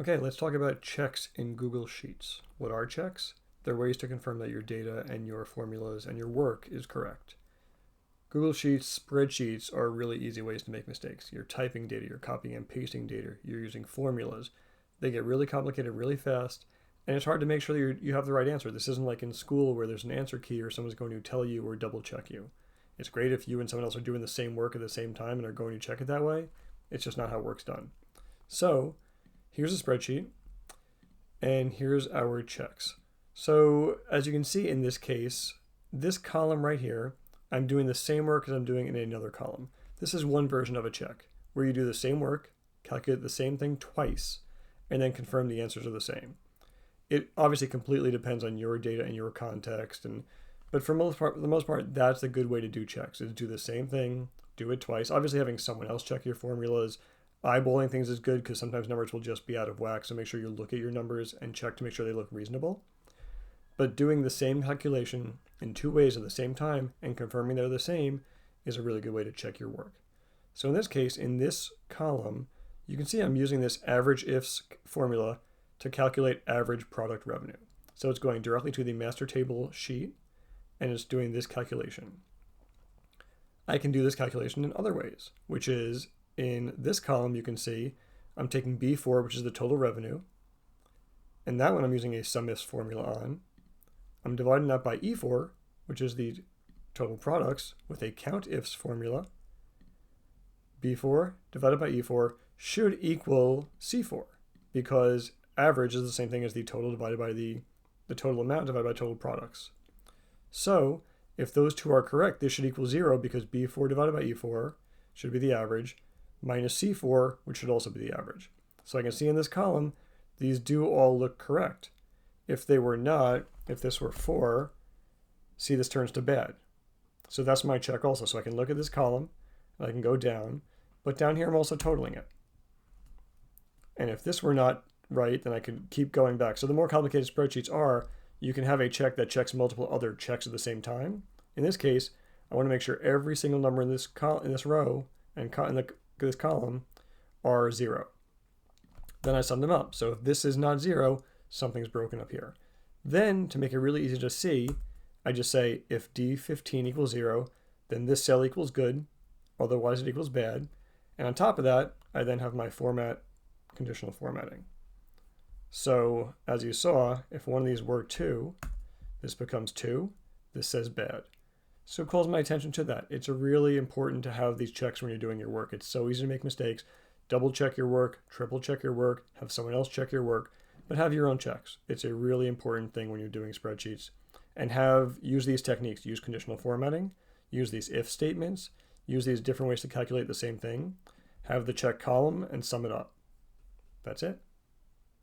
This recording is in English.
Okay, let's talk about checks in Google Sheets. What are checks? They're ways to confirm that your data and your formulas and your work is correct. Google Sheets, spreadsheets are really easy ways to make mistakes. You're typing data, you're copying and pasting data, you're using formulas. They get really complicated really fast, and it's hard to make sure that you have the right answer. This isn't like in school where there's an answer key or someone's going to tell you or double check you. It's great if you and someone else are doing the same work at the same time and are going to check it that way. It's just not how work's done. So here's a spreadsheet, and here's our checks. So as you can see in this case, this column right here, I'm doing the same work as I'm doing in another column. This is one version of a check, where you do the same work, calculate the same thing twice, and then confirm the answers are the same. It obviously completely depends on your data and your context, but for the most part, that's a good way to do checks, is do the same thing, do it twice. Obviously having someone else check your formulas, eyeballing things is good because sometimes numbers will just be out of whack, so make sure you look at your numbers and check to make sure they look reasonable. But doing the same calculation in two ways at the same time and confirming they're the same is a really good way to check your work. So in this case, in this column, you can see I'm using this average ifs formula to calculate average product revenue. So it's going directly to the master table sheet and it's doing this calculation. I can do this calculation in other ways, which is in this column you can see I'm taking B4, which is the total revenue, and that one I'm using a sum ifs formula on. I'm dividing that by E4, which is the total products, with a count ifs formula. B4 divided by E4 should equal C4 because average is the same thing as the total divided by the total amount divided by total products. So if those two are correct, this should equal 0 because B4 divided by E4 should be the average minus C4, which should also be the average. So I can see in this column, these do all look correct. If they were not, if this were 4, see this turns to bad. So that's my check also. So I can look at this column, and I can go down, but down here I'm also totaling it. And if this were not right, then I could keep going back. So the more complicated spreadsheets are, you can have a check that checks multiple other checks at the same time. In this case, I want to make sure every single number in this row and in this column are 0. Then I sum them up. So if this is not 0, something's broken up here. Then, to make it really easy to see, I just say if D15 equals 0, then this cell equals good, otherwise it equals bad. And on top of that, I then have my format, conditional formatting. So as you saw, if one of these were 2, this becomes 2, this says bad. So it calls my attention to that. It's really important to have these checks when you're doing your work. It's so easy to make mistakes. Double check your work, triple check your work, have someone else check your work, but have your own checks. It's a really important thing when you're doing spreadsheets. And use these techniques. Use conditional formatting, use these if statements, use these different ways to calculate the same thing, have the check column, and sum it up. That's it.